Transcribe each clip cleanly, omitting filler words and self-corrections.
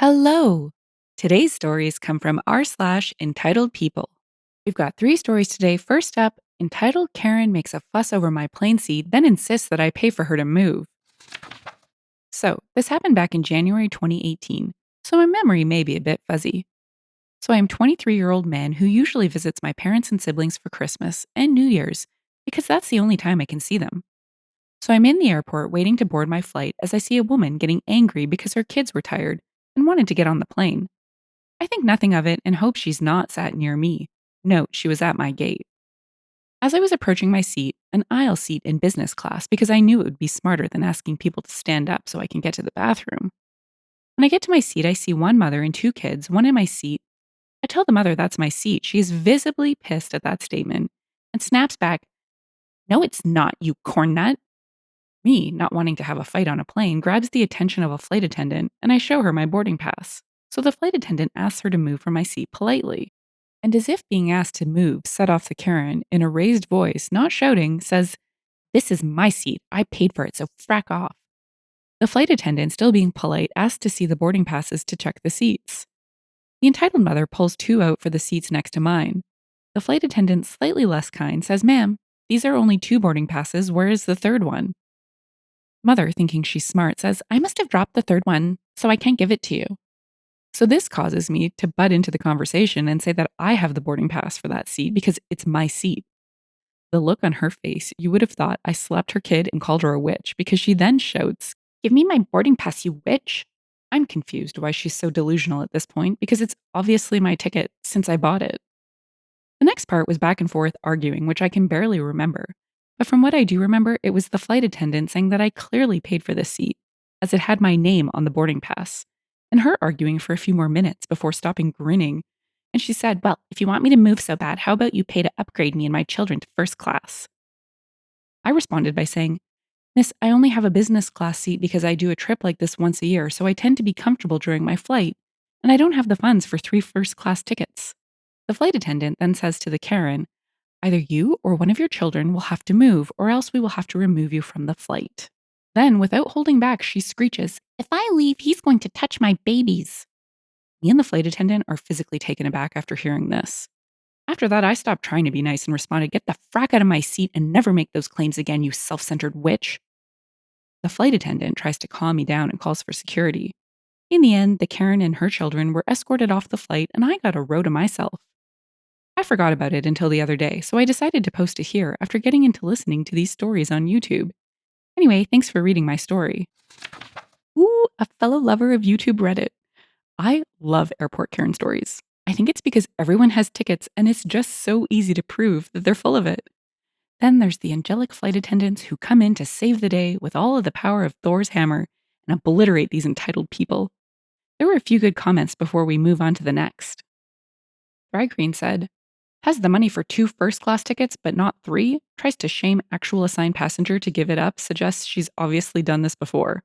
Hello! Today's stories come from r/entitled people. We've got three stories today. First up, entitled Karen makes a fuss over my plane seat, then insists that I pay for her to move. So, this happened back in January 2018, so my memory may be a bit fuzzy. So, I'm a 23-year-old man who usually visits my parents and siblings for Christmas and New Year's because that's the only time I can see them. So, I'm in the airport waiting to board my flight as I see a woman getting angry because her kids were tired and wanted to get on the plane. I think nothing of it and hope she's not sat near me. Note, she was at my gate. As I was approaching my seat, an aisle seat in business class, because I knew it would be smarter than asking people to stand up so I can get to the bathroom. When I get to my seat, I see one mother and two kids, one in my seat. I tell the mother that's my seat. She is visibly pissed at that statement and snaps back, "No, it's not, you corn nut." Me, not wanting to have a fight on a plane, grabs the attention of a flight attendant and I show her my boarding pass. So the flight attendant asks her to move from my seat politely. And as if being asked to move set off the Karen, in a raised voice, not shouting, says, "This is my seat. I paid for it, so frack off." The flight attendant, still being polite, asks to see the boarding passes to check the seats. The entitled mother pulls two out for the seats next to mine. The flight attendant, slightly less kind, says, "Ma'am, these are only two boarding passes. Where is the third one?" Mother, thinking she's smart, says, "I must have dropped the third one, so I can't give it to you." So this causes me to butt into the conversation and say that I have the boarding pass for that seat because it's my seat. The look on her face, you would have thought I slapped her kid and called her a witch because she then shouts, "Give me my boarding pass, you witch." I'm confused why she's so delusional at this point because it's obviously my ticket since I bought it. The next part was back and forth arguing, which I can barely remember. But from what I do remember, it was the flight attendant saying that I clearly paid for this seat, as it had my name on the boarding pass, and her arguing for a few more minutes before stopping grinning. And she said, "Well, if you want me to move so bad, how about you pay to upgrade me and my children to first class?" I responded by saying, "Miss, I only have a business class seat because I do a trip like this once a year, so I tend to be comfortable during my flight, and I don't have the funds for three first class tickets." The flight attendant then says to the Karen, "Either you or one of your children will have to move, or else we will have to remove you from the flight." Then, without holding back, she screeches, "If I leave, he's going to touch my babies." Me and the flight attendant are physically taken aback after hearing this. After that, I stopped trying to be nice and responded, "Get the frack out of my seat and never make those claims again, you self centered witch." The flight attendant tries to calm me down and calls for security. In the end, the Karen and her children were escorted off the flight, and I got a row to myself. I forgot about it until the other day, so I decided to post it here after getting into listening to these stories on YouTube. Anyway, thanks for reading my story. Ooh, a fellow lover of YouTube Reddit. I love airport Karen stories. I think it's because everyone has tickets and it's just so easy to prove that they're full of it. Then there's the angelic flight attendants who come in to save the day with all of the power of Thor's hammer and obliterate these entitled people. There were a few good comments before we move on to the next. Drag Queen said, "Has the money for two first class tickets but not three, tries to shame actual assigned passenger to give it up, suggests she's obviously done this before.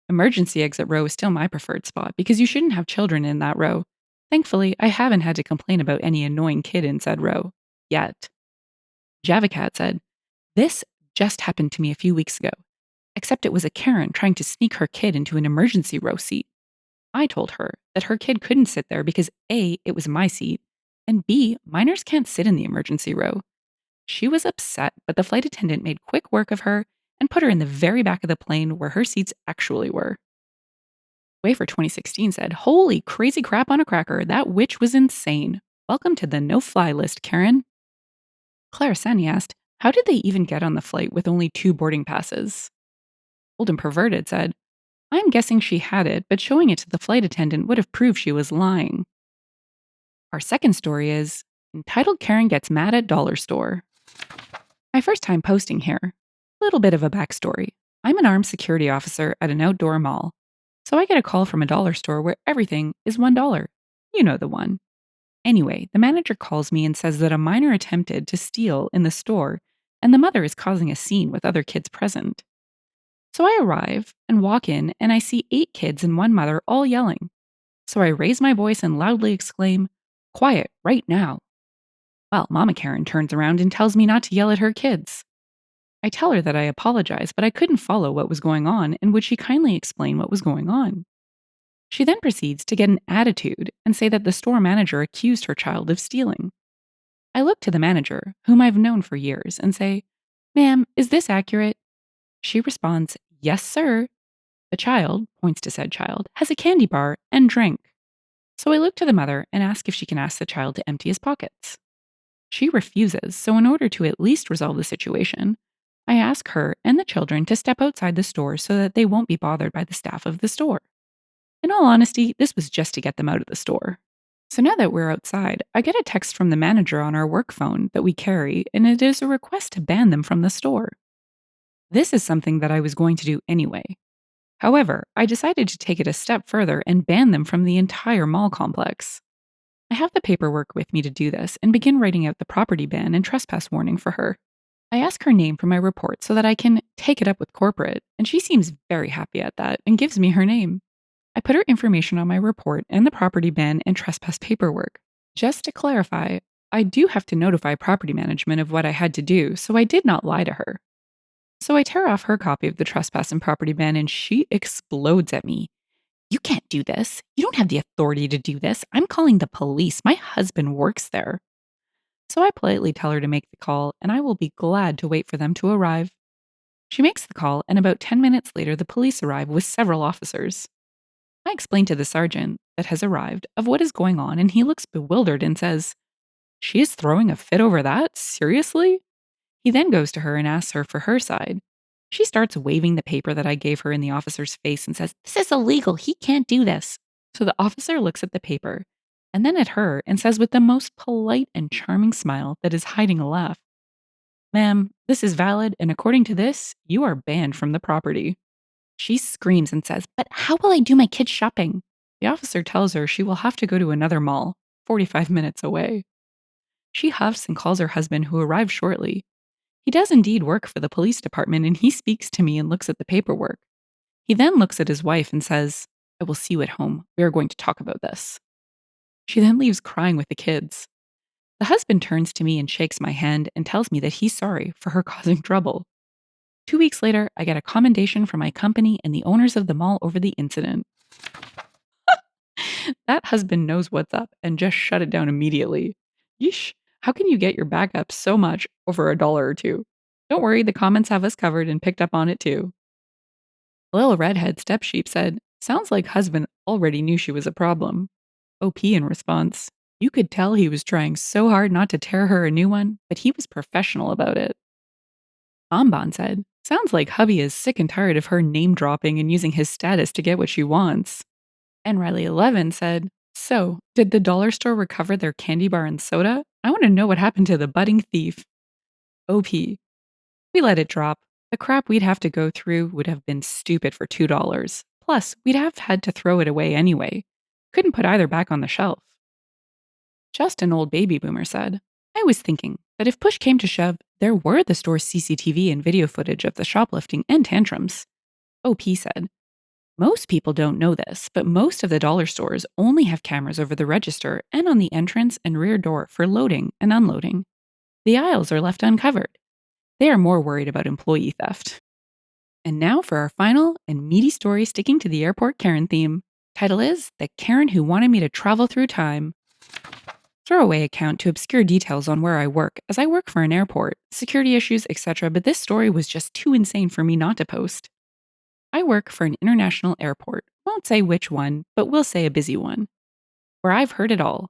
Emergency exit row is still my preferred spot because you shouldn't have children in that row. Thankfully, I haven't had to complain about any annoying kid in said row. Yet." Javacat said, "This just happened to me a few weeks ago, except it was a Karen trying to sneak her kid into an emergency row seat. I told her that her kid couldn't sit there because A, it was my seat, and B, minors can't sit in the emergency row. She was upset, but the flight attendant made quick work of her and put her in the very back of the plane where her seats actually were." Wafer 2016 said, "Holy crazy crap on a cracker, that witch was insane. Welcome to the no-fly list, Karen." Clara Sani asked, "How did they even get on the flight with only two boarding passes?" Old and Perverted said, "I'm guessing she had it, but showing it to the flight attendant would have proved she was lying." Our second story is entitled Karen Gets Mad at Dollar Store. My first time posting here. Little bit of a backstory. I'm an armed security officer at an outdoor mall. So I get a call from a dollar store where everything is $1. You know the one. Anyway, the manager calls me and says that a minor attempted to steal in the store and the mother is causing a scene with other kids present. So I arrive and walk in and I see 8 kids and one mother all yelling. So I raise my voice and loudly exclaim, "Quiet, right now." Well, Mama Karen turns around and tells me not to yell at her kids. I tell her that I apologize, but I couldn't follow what was going on and would she kindly explain what was going on? She then proceeds to get an attitude and say that the store manager accused her child of stealing. I look to the manager, whom I've known for years, and say, "Ma'am, is this accurate?" She responds, "Yes, sir." The child, points to said child, has a candy bar and drink. So I look to the mother and ask if she can ask the child to empty his pockets. She refuses, so in order to at least resolve the situation, I ask her and the children to step outside the store so that they won't be bothered by the staff of the store. In all honesty, this was just to get them out of the store. So now that we're outside, I get a text from the manager on our work phone that we carry, and it is a request to ban them from the store. This is something that I was going to do anyway. However, I decided to take it a step further and ban them from the entire mall complex. I have the paperwork with me to do this and begin writing out the property ban and trespass warning for her. I ask her name for my report so that I can take it up with corporate, and she seems very happy at that and gives me her name. I put her information on my report and the property ban and trespass paperwork. Just to clarify, I do have to notify property management of what I had to do, so I did not lie to her. So I tear off her copy of the trespass and property ban, and she explodes at me. "You can't do this. You don't have the authority to do this. I'm calling the police. My husband works there." So I politely tell her to make the call, and I will be glad to wait for them to arrive. She makes the call, and about 10 minutes later, the police arrive with several officers. I explain to the sergeant that has arrived of what is going on, and he looks bewildered and says, "She is throwing a fit over that? Seriously?" He then goes to her and asks her for her side. She starts waving the paper that I gave her in the officer's face and says, "This is illegal. He can't do this." So the officer looks at the paper and then at her and says with the most polite and charming smile that is hiding a laugh, "Ma'am, this is valid, and according to this, you are banned from the property." She screams and says, "But how will I do my kids' shopping?" The officer tells her she will have to go to another mall, 45 minutes away. She huffs and calls her husband, who arrives shortly. He does indeed work for the police department, and he speaks to me and looks at the paperwork. He then looks at his wife and says, "I will see you at home. We are going to talk about this." She then leaves crying with the kids. The husband turns to me and shakes my hand and tells me that he's sorry for her causing trouble. 2 weeks later, I get a commendation from my company and the owners of the mall over the incident. That husband knows what's up and just shut it down immediately. Yeesh, how can you get your back up so much over a dollar or two? Don't worry, the comments have us covered and picked up on it too. Little redhead step sheep said, "Sounds like husband already knew she was a problem." OP in response, "You could tell he was trying so hard not to tear her a new one, but he was professional about it." Bonbon said, "Sounds like hubby is sick and tired of her name dropping and using his status to get what she wants." And Riley 11 said, "So, did the dollar store recover their candy bar and soda? I want to know what happened to the budding thief." OP, "We let it drop. The crap we'd have to go through would have been stupid for $2. Plus, we'd have had to throw it away anyway. Couldn't put either back on the shelf." Just an old baby boomer said, "I was thinking that if push came to shove, there were the store's CCTV and video footage of the shoplifting and tantrums." OP said, "Most people don't know this, but most of the dollar stores only have cameras over the register and on the entrance and rear door for loading and unloading. The aisles are left uncovered. They are more worried about employee theft." And now for our final and meaty story sticking to the airport Karen theme. Title is The Karen Who Wanted Me to Travel Through Time. Throwaway account to obscure details on where I work, as I work for an airport, security issues, etc., but this story was just too insane for me not to post. I work for an international airport. Won't say which one, but will say a busy one, where I've heard it all.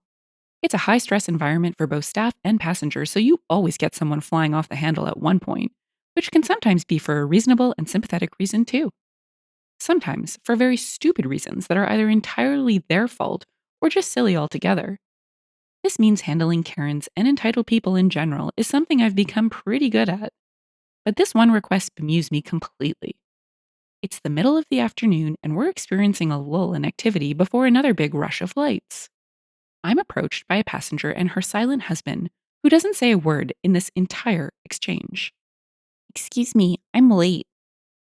It's a high stress environment for both staff and passengers, so you always get someone flying off the handle at one point, which can sometimes be for a reasonable and sympathetic reason too. Sometimes for very stupid reasons that are either entirely their fault or just silly altogether. This means handling Karens and entitled people in general is something I've become pretty good at. But this one request bemused me completely. It's the middle of the afternoon, and we're experiencing a lull in activity before another big rush of lights. I'm approached by a passenger and her silent husband, who doesn't say a word in this entire exchange. "Excuse me, I'm late."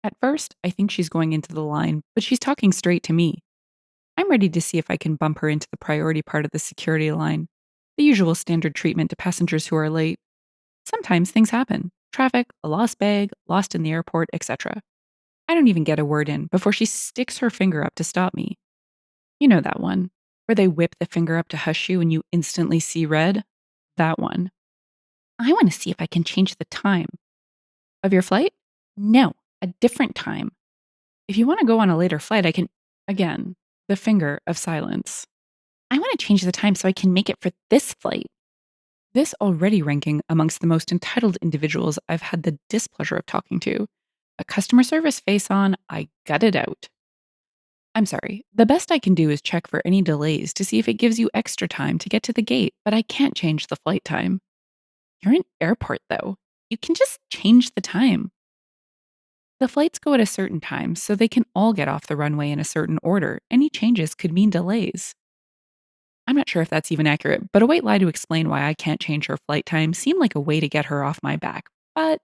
At first, I think she's going into the line, but she's talking straight to me. I'm ready to see if I can bump her into the priority part of the security line, the usual standard treatment to passengers who are late. Sometimes things happen: traffic, a lost bag, lost in the airport, etc. I don't even get a word in before she sticks her finger up to stop me. You know that one, where they whip the finger up to hush you and you instantly see red? That one. I want to see if I can change the time. Of your flight? No, a different time. If you want to go on a later flight, I can. Again, the finger of silence. I want to change the time so I can make it for this flight. This already ranking amongst the most entitled individuals I've had the displeasure of talking to. A customer service face on, I gut it out. I'm sorry. The best I can do is check for any delays to see if it gives you extra time to get to the gate, but I can't change the flight time. You're an airport, though. You can just change the time. The flights go at a certain time, so they can all get off the runway in a certain order. Any changes could mean delays. I'm not sure if that's even accurate, but a white lie to explain why I can't change her flight time seemed like a way to get her off my back. But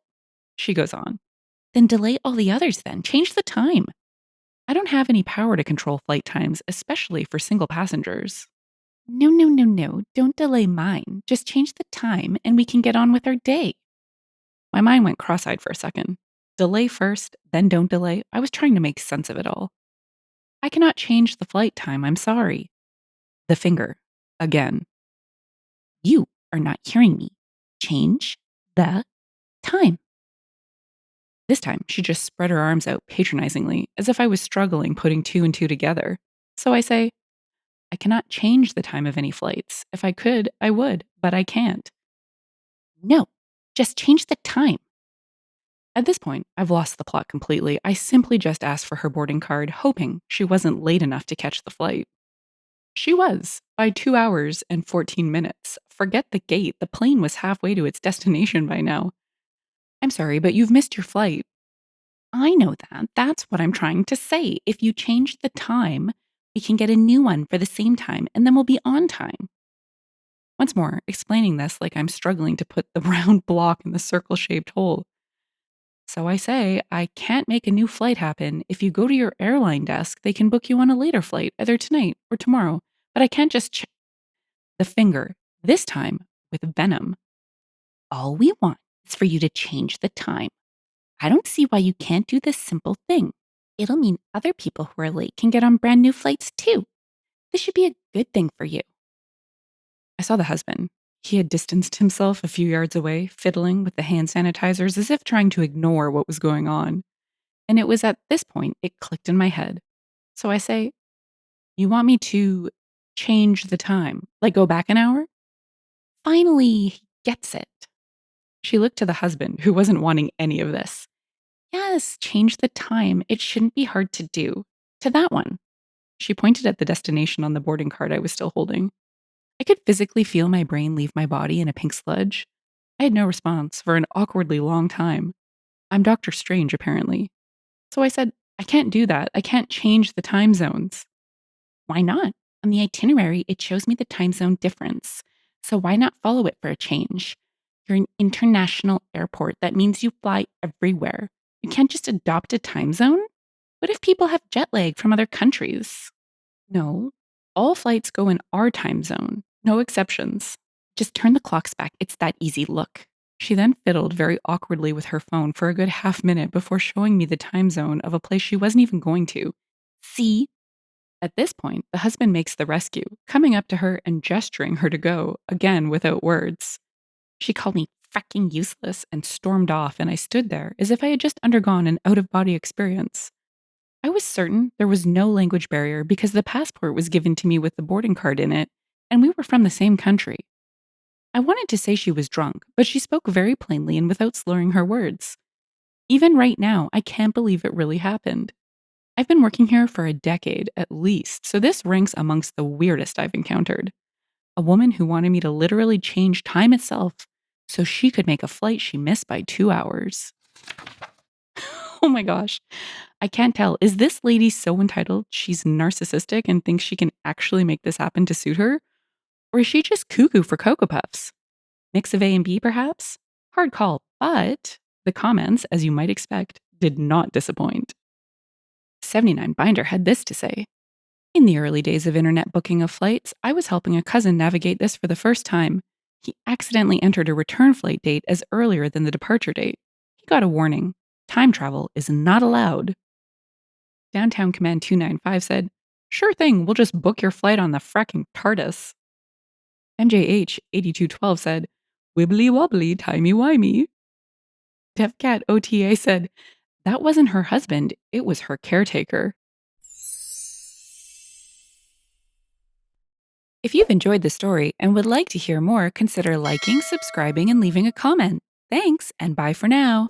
she goes on. Then delay all the others, then. Change the time. I don't have any power to control flight times, especially for single passengers. No, no, no, no. Don't delay mine. Just change the time and we can get on with our day. My mind went cross eyed for a second. Delay first, then don't delay. I was trying to make sense of it all. I cannot change the flight time. I'm sorry. The finger. Again. You are not hearing me. Change the time. This time, she just spread her arms out patronizingly, as if I was struggling putting two and two together. So I say, I cannot change the time of any flights. If I could, I would, but I can't. No, just change the time. At this point, I've lost the plot completely. I simply just asked for her boarding card, hoping she wasn't late enough to catch the flight. She was, by 2 hours and 14 minutes. Forget the gate, the plane was halfway to its destination by now. I'm sorry, but you've missed your flight. I know that. That's what I'm trying to say. If you change the time, we can get a new one for the same time, and then we'll be on time. Once more, explaining this like I'm struggling to put the round block in the circle shaped hole. So I say, I can't make a new flight happen. If you go to your airline desk, they can book you on a later flight, either tonight or tomorrow. But I can't just the finger, this time with venom. All we want is for you to change the time. I don't see why you can't do this simple thing. It'll mean other people who are late can get on brand new flights too. This should be a good thing for you. I saw the husband. He had distanced himself a few yards away, fiddling with the hand sanitizers as if trying to ignore what was going on. And it was at this point it clicked in my head. So I say, you want me to change the time? Like go back an hour? Finally, he gets it. She looked to the husband, who wasn't wanting any of this. Yes, change the time. It shouldn't be hard to do. To that one. She pointed at the destination on the boarding card I was still holding. I could physically feel my brain leave my body in a pink sludge. I had no response for an awkwardly long time. I'm Doctor Strange, apparently. So I said, I can't do that. I can't change the time zones. Why not? On the itinerary, it shows me the time zone difference. So why not follow it for a change? You're an international airport. That means you fly everywhere. You can't just adopt a time zone? What if people have jet lag from other countries? No, all flights go in our time zone. No exceptions. Just turn the clocks back. It's that easy. Look. She then fiddled very awkwardly with her phone for a good half minute before showing me the time zone of a place she wasn't even going to. See? At this point, the husband makes the rescue, coming up to her and gesturing her to go, again without words. She called me fracking useless and stormed off, and I stood there as if I had just undergone an out of body experience. I was certain there was no language barrier because the passport was given to me with the boarding card in it, and we were from the same country. I wanted to say she was drunk, but she spoke very plainly and without slurring her words. Even right now, I can't believe it really happened. I've been working here for a decade at least, so this ranks amongst the weirdest I've encountered. A woman who wanted me to literally change time itself so she could make a flight she missed by 2 hours. Oh my gosh. I can't tell. Is this lady so entitled she's narcissistic and thinks she can actually make this happen to suit her? Or is she just cuckoo for Cocoa Puffs? Mix of A and B, perhaps? Hard call, but the comments, as you might expect, did not disappoint. 79 Binder had this to say. In the early days of internet booking of flights, I was helping a cousin navigate this for the first time. He accidentally entered a return flight date as earlier than the departure date. He got a warning. Time travel is not allowed. Downtown Command 295 said, Sure thing, we'll just book your flight on the fracking TARDIS. MJH 8212 said, Wibbly wobbly, timey wimey. DevCat OTA said, that wasn't her husband, it was her caretaker. If you've enjoyed the story and would like to hear more, consider liking, subscribing, and leaving a comment. Thanks, and bye for now.